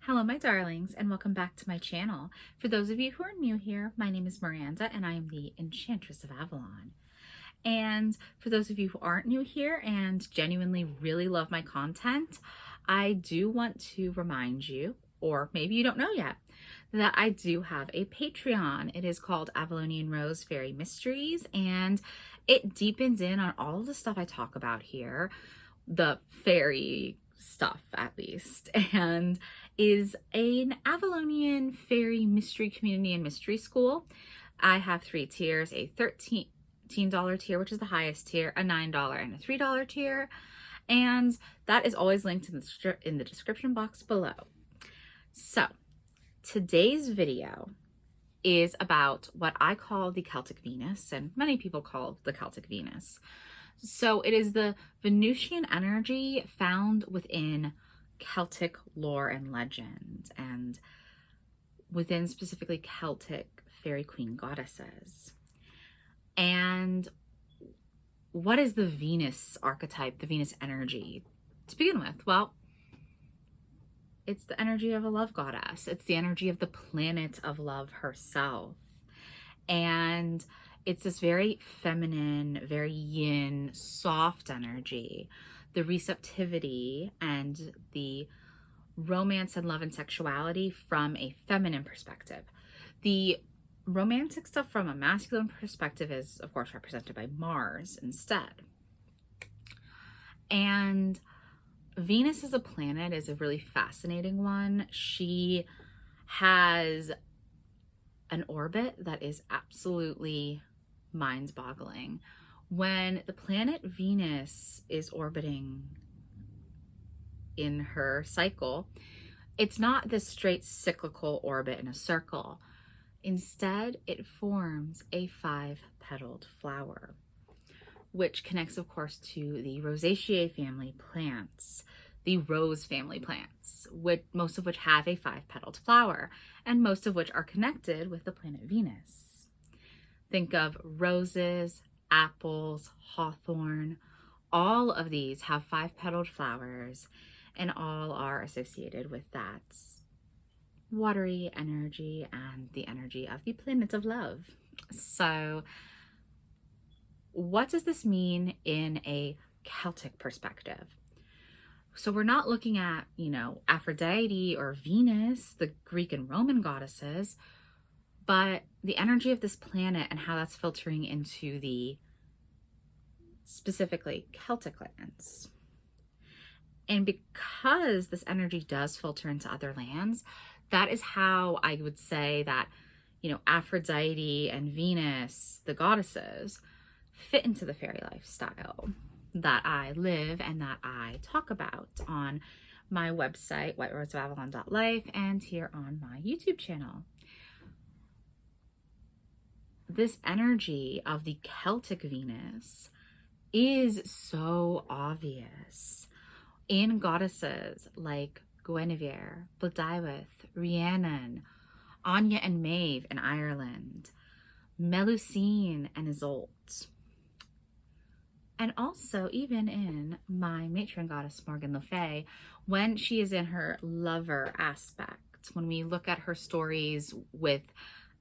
Hello, my darlings, and welcome back to my channel. For those of you who are new here, my name is Miranda, and I am the Enchantress of Avalon. And for those of you who aren't new here and genuinely really love my content, I do want to remind you, or maybe you don't know yet, that I do have a Patreon. It is called Avalonian Rose Fairy Mysteries, and it deepens in on all of the stuff I talk about here, the fairy stuff at least, and is an Avalonian fairy mystery community and mystery school. I have 3 tiers, a $13 tier, which is the highest tier, a $9 and a $3 tier, and that is always linked in the description box below. So today's video is about what I call the Celtic Venus, and many people call the Celtic Venus. So it is the Venusian energy found within Celtic lore and legend, and within specifically Celtic fairy queen goddesses. And what is the Venus archetype, the Venus energy to begin with? Well, it's the energy of a love goddess. It's the energy of the planet of love herself. And it's this very feminine, very yin, soft energy, the receptivity and the romance and love and sexuality from a feminine perspective. The romantic stuff from a masculine perspective is, of course, represented by Mars instead. And Venus as a planet is a really fascinating one. She has an orbit that is absolutely mind-boggling. When the planet Venus is orbiting in her cycle, it's not this straight cyclical orbit in a circle. Instead, it forms a 5-petaled flower, which connects, of course, to the Rosaceae family plants, the rose family plants, most of which have a 5-petaled flower, and most of which are connected with the planet Venus. Think of roses, apples, hawthorn. All of these have 5-petaled flowers, and all are associated with that watery energy and the energy of the planet of love. So what does this mean in a Celtic perspective? So we're not looking at, Aphrodite or Venus, the Greek and Roman goddesses, but the energy of this planet and how that's filtering into the specifically Celtic lands. And because this energy does filter into other lands, that is how I would say that, Aphrodite and Venus, the goddesses, fit into the fairy lifestyle that I live and that I talk about on my website, whiteroseofavalon.life, and here on my YouTube channel. This energy of the Celtic Venus is so obvious in goddesses like Guinevere, Blodeuwedd, Rhiannon, Anya and Maeve in Ireland, Melusine and Isolde, and also even in my matron goddess Morgan Le Fay, when she is in her lover aspect, when we look at her stories with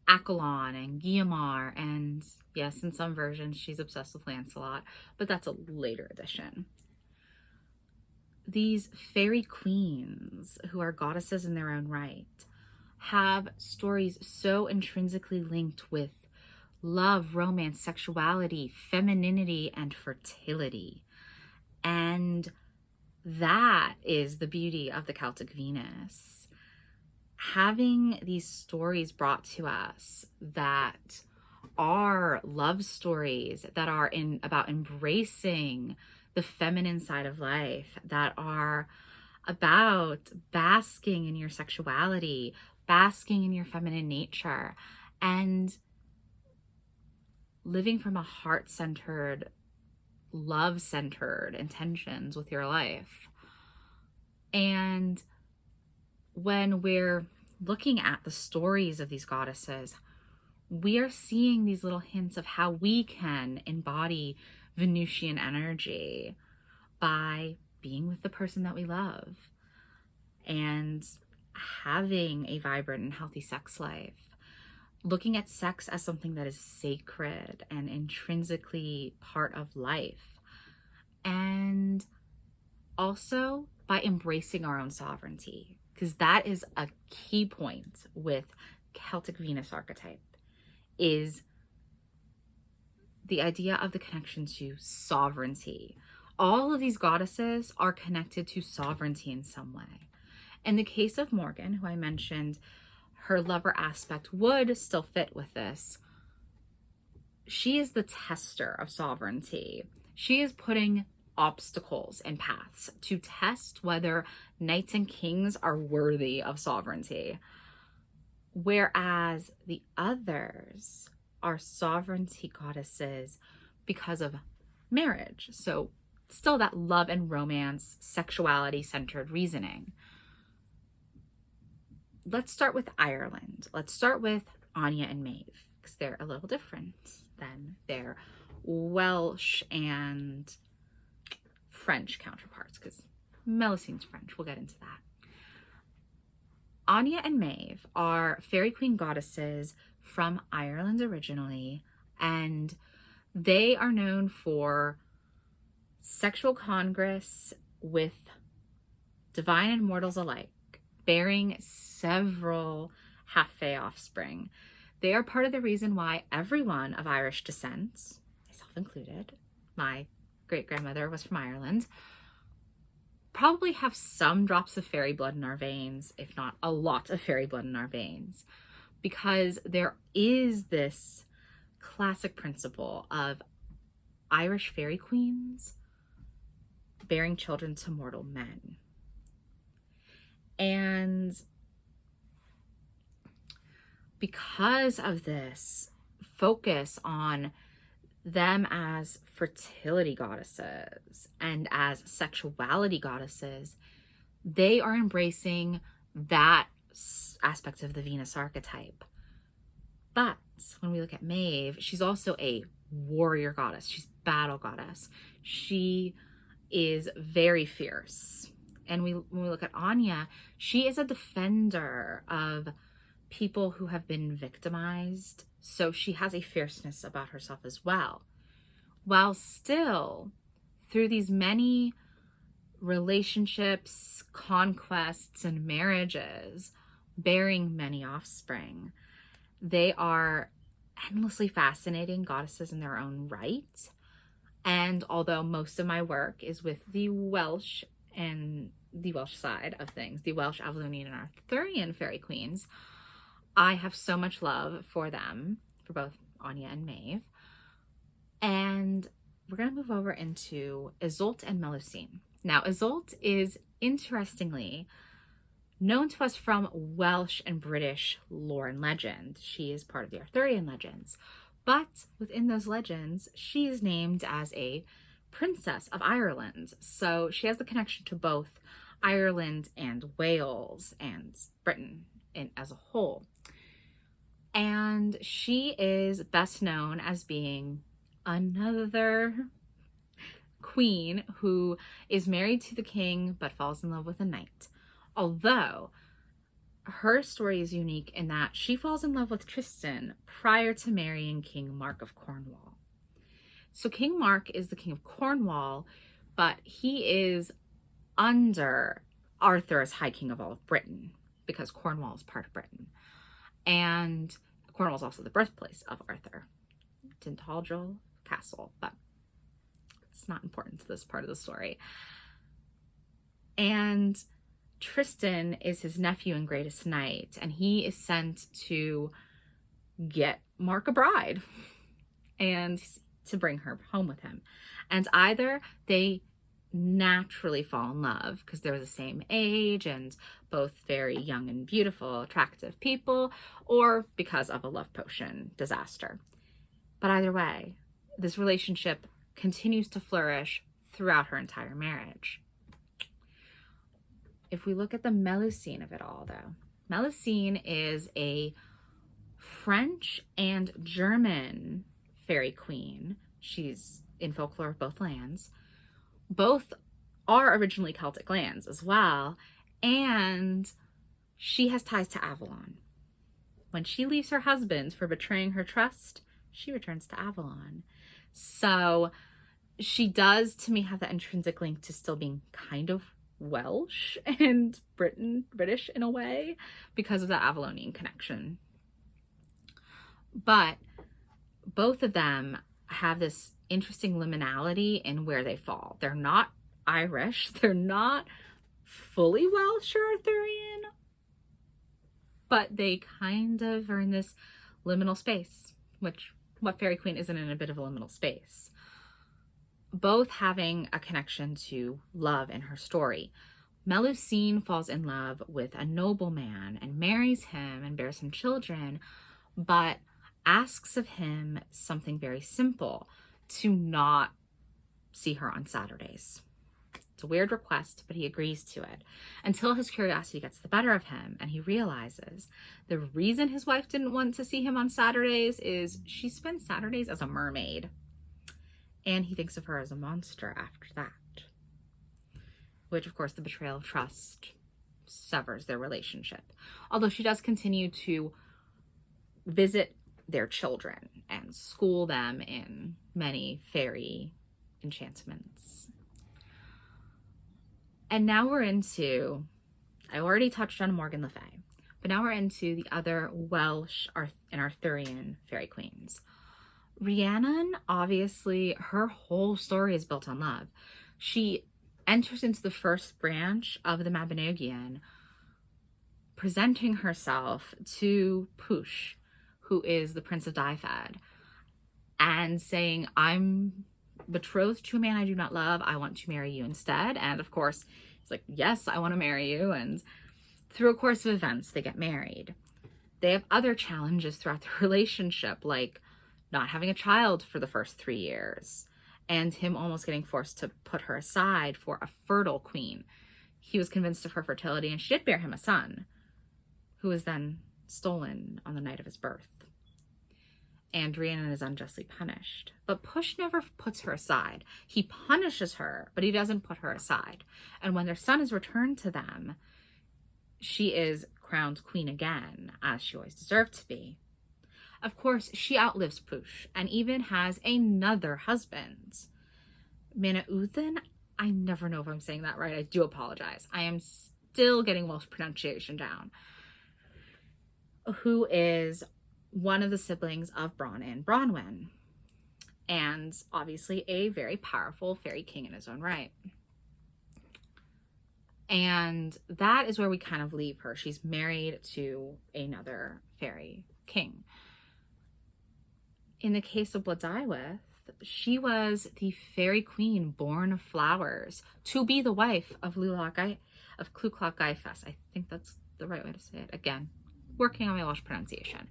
Avalon and Guiomar, and yes, in some versions she's obsessed with Lancelot, but that's a later edition. These fairy queens, who are goddesses in their own right, have stories so intrinsically linked with love, romance, sexuality, femininity, and fertility. And that is the beauty of the Celtic Venus. Having these stories brought to us that are love stories, that are about embracing the feminine side of life, that are about basking in your sexuality, basking in your feminine nature, and living from a heart-centered, love-centered intentions with your life. And when we're looking at the stories of these goddesses, we are seeing these little hints of how we can embody Venusian energy by being with the person that we love. And having a vibrant and healthy sex life, looking at sex as something that is sacred and intrinsically part of life, and also by embracing our own sovereignty, because that is a key point with Celtic Venus archetype, is the idea of the connection to sovereignty. All of these goddesses are connected to sovereignty in some way. In the case of Morgan, who I mentioned, her lover aspect would still fit with this. She is the tester of sovereignty. She is putting obstacles and paths to test whether knights and kings are worthy of sovereignty. Whereas the others are sovereignty goddesses because of marriage. So still that love and romance, sexuality centered reasoning. Let's start with Ireland. Let's start with Anya and Maeve, because they're a little different than their Welsh and French counterparts, because Melusine's French. We'll get into that. Anya and Maeve are fairy queen goddesses from Ireland originally, and they are known for sexual congress with divine and mortals alike, bearing several half-fae offspring. They are part of the reason why everyone of Irish descent, myself included, my great-grandmother was from Ireland, probably have some drops of fairy blood in our veins, if not a lot of fairy blood in our veins, because there is this classic principle of Irish fairy queens bearing children to mortal men. And because of this focus on them as fertility goddesses and as sexuality goddesses, they are embracing that aspect of the Venus archetype. But when we look at Maeve, she's also a warrior goddess. She's battle goddess. She is very fierce. And when we look at Anya, she is a defender of people who have been victimized. So she has a fierceness about herself as well. While still, through these many relationships, conquests, and marriages, bearing many offspring, they are endlessly fascinating goddesses in their own right. And although most of my work is with the Welsh and the Welsh side of things, the Welsh, Avalonian, and Arthurian fairy queens, I have so much love for them, for both Anya and Maeve. And we're going to move over into Isolde and Melusine. Now, Isolde is interestingly known to us from Welsh and British lore and legend. She is part of the Arthurian legends. But within those legends, she is named as a princess of Ireland. So she has the connection to both Ireland and Wales and Britain as a whole. And she is best known as being another queen who is married to the king but falls in love with a knight. Although her story is unique in that she falls in love with Tristan prior to marrying King Mark of Cornwall. So King Mark is the king of Cornwall, but he is under Arthur as High King of all of Britain, because Cornwall is part of Britain. And Cornwall is also the birthplace of Arthur. Tintagel Castle, but it's not important to this part of the story. And Tristan is his nephew and greatest knight, and he is sent to get Mark a bride and to bring her home with him. And either they naturally fall in love because they're the same age and both very young and beautiful, attractive people, or because of a love potion disaster. But either way, this relationship continues to flourish throughout her entire marriage. If we look at the Melusine of it all, though, Melusine is a French and German fairy queen. She's in folklore of both lands. Both are originally Celtic lands as well. And she has ties to Avalon. When she leaves her husband for betraying her trust, she returns to Avalon. So she does, to me, have that intrinsic link to still being kind of Welsh and British in a way because of the Avalonian connection. But both of them have this interesting liminality in where they fall. They're not Irish. They're not fully Welsh or Arthurian, but they kind of are in this liminal space, which what Faery Queen isn't in a bit of a liminal space. Both having a connection to love in her story. Melusine falls in love with a nobleman and marries him and bears him children, but asks of him something very simple: to not see her on Saturdays. It's a weird request, but he agrees to it until his curiosity gets the better of him and he realizes the reason his wife didn't want to see him on Saturdays is she spends Saturdays as a mermaid. And he thinks of her as a monster after that, which of course the betrayal of trust severs their relationship. Although she does continue to visit their children and school them in many fairy enchantments. And now we're into, I already touched on Morgan Le Fay, but now we're into the other Welsh and Arthurian fairy queens. Rhiannon, obviously, her whole story is built on love. She enters into the first branch of the Mabinogion, presenting herself to Pwyll, who is the Prince of Dyfed, and saying, I'm betrothed to a man I do not love. I want to marry you instead. And of course, he's like, yes, I want to marry you. And through a course of events, they get married. They have other challenges throughout the relationship, like not having a child for the first 3 years, and him almost getting forced to put her aside for a fertile queen. He was convinced of her fertility, and she did bear him a son, who was then stolen on the night of his birth. And Rhiannon is unjustly punished. But Pwyll never puts her aside. He punishes her, but he doesn't put her aside. And when their son is returned to them, she is crowned queen again, as she always deserved to be. Of course, she outlives Pwyll and even has another husband. Manauthan, I never know if I'm saying that right. I do apologize. I am still getting Welsh pronunciation down. Who is one of the siblings of Bronn and Bronwyn, and obviously a very powerful fairy king in his own right. And that is where we kind of leave her. She's married to another fairy king. In the case of Blodeuwedd, she was the fairy queen born of flowers to be the wife of Clwyd Gaifas. I think that's the right way to say it. Again, working on my Welsh pronunciation.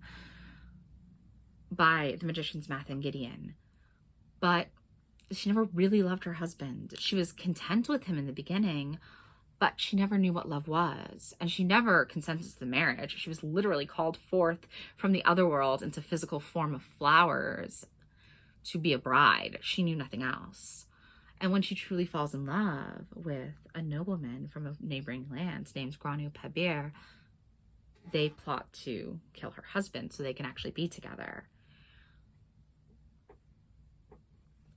By the magicians Math and Gideon. But she never really loved her husband. She was content with him in the beginning, but she never knew what love was. And she never consented to the marriage. She was literally called forth from the other world into physical form of flowers to be a bride. She knew nothing else. And when she truly falls in love with a nobleman from a neighboring land named Granu Pabir, they plot to kill her husband so they can actually be together.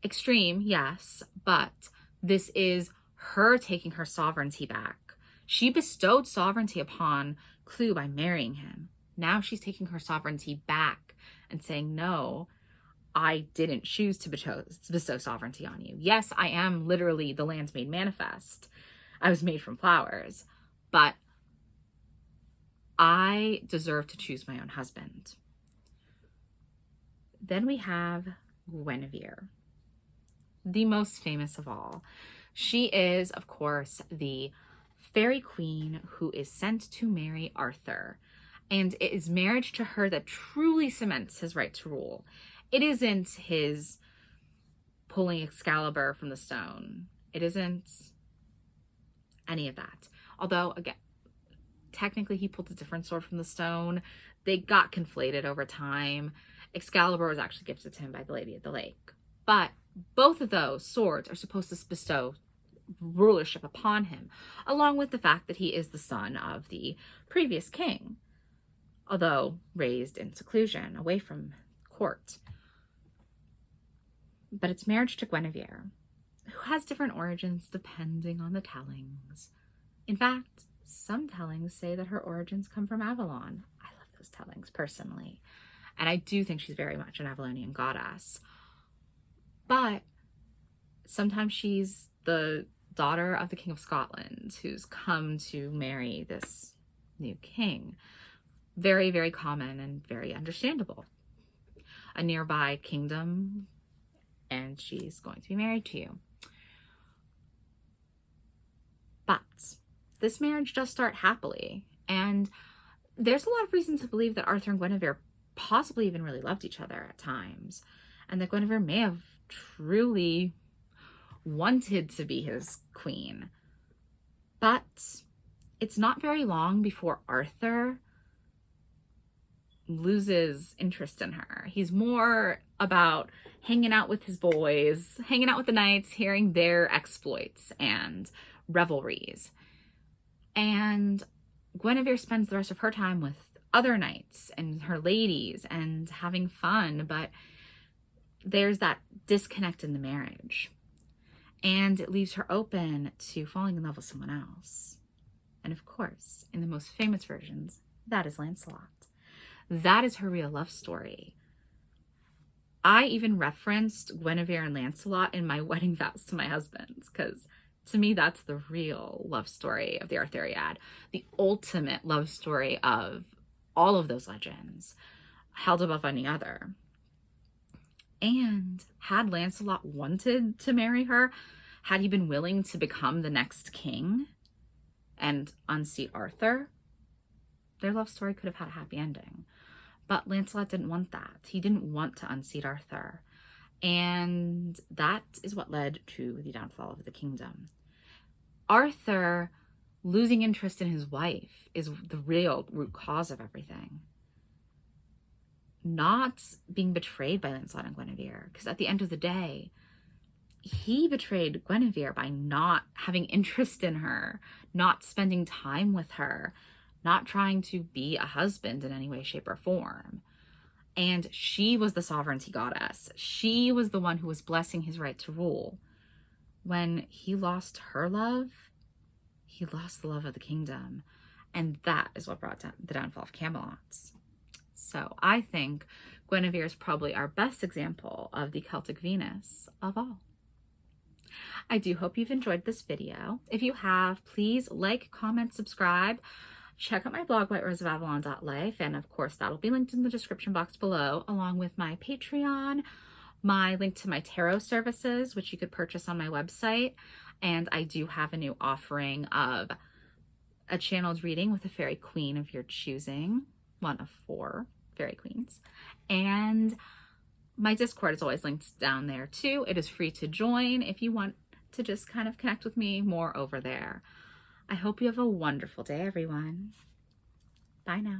Extreme, yes, but this is her taking her sovereignty back. She bestowed sovereignty upon Clw by marrying him. Now she's taking her sovereignty back and saying, no, I didn't choose to bestow sovereignty on you. Yes, I am literally the land's made manifest. I was made from flowers, but I deserve to choose my own husband. Then we have Guinevere, the most famous of all. She is, of course, the fairy queen who is sent to marry Arthur. And it is marriage to her that truly cements his right to rule. It isn't his pulling Excalibur from the stone. It isn't any of that. Although, again, technically he pulled a different sword from the stone. They got conflated over time. Excalibur was actually gifted to him by the Lady of the Lake. But both of those swords are supposed to bestow rulership upon him, along with the fact that he is the son of the previous king, although raised in seclusion, away from court. But it's marriage to Guinevere, who has different origins depending on the tellings. In fact, some tellings say that her origins come from Avalon. I love those tellings personally. And I do think she's very much an Avalonian goddess. But sometimes she's the daughter of the King of Scotland who's come to marry this new king. Very, very common and very understandable. A nearby kingdom, and she's going to be married to you. But this marriage does start happily, and there's a lot of reason to believe that Arthur and Guinevere possibly even really loved each other at times, and that Guinevere may have truly wanted to be his queen. But it's not very long before Arthur loses interest in her. He's more about hanging out with his boys, hanging out with the knights, hearing their exploits and revelries. And Guinevere spends the rest of her time with other knights and her ladies and having fun, but there's that disconnect in the marriage. And it leaves her open to falling in love with someone else. And of course, in the most famous versions, that is Lancelot. That is her real love story. I even referenced Guinevere and Lancelot in my wedding vows to my husband, because to me, that's the real love story of the Arthuriad, the ultimate love story of all of those legends, held above any other. And had Lancelot wanted to marry her, had he been willing to become the next king and unseat Arthur, their love story could have had a happy ending. But Lancelot didn't want that. He didn't want to unseat Arthur. And that is what led to the downfall of the kingdom. Arthur losing interest in his wife is the real root cause of everything. Not being betrayed by Lancelot and Guinevere, because at the end of the day, he betrayed Guinevere by not having interest in her, not spending time with her, not trying to be a husband in any way, shape, or form. And she was the sovereignty goddess. She was the one who was blessing his right to rule. When he lost her love, he lost the love of the kingdom. And that is what brought down the downfall of Camelot. So I think Guinevere is probably our best example of the Celtic Venus of all. I do hope you've enjoyed this video. If you have, please like, comment, subscribe. Check out my blog, whiteroseofavalon.life, and of course that'll be linked in the description box below, along with my Patreon, my link to my tarot services, which you could purchase on my website, and I do have a new offering of a channeled reading with a fairy queen of your choosing, one of 4 fairy queens, and my Discord is always linked down there too. It is free to join if you want to just kind of connect with me more over there. I hope you have a wonderful day, everyone. Bye now.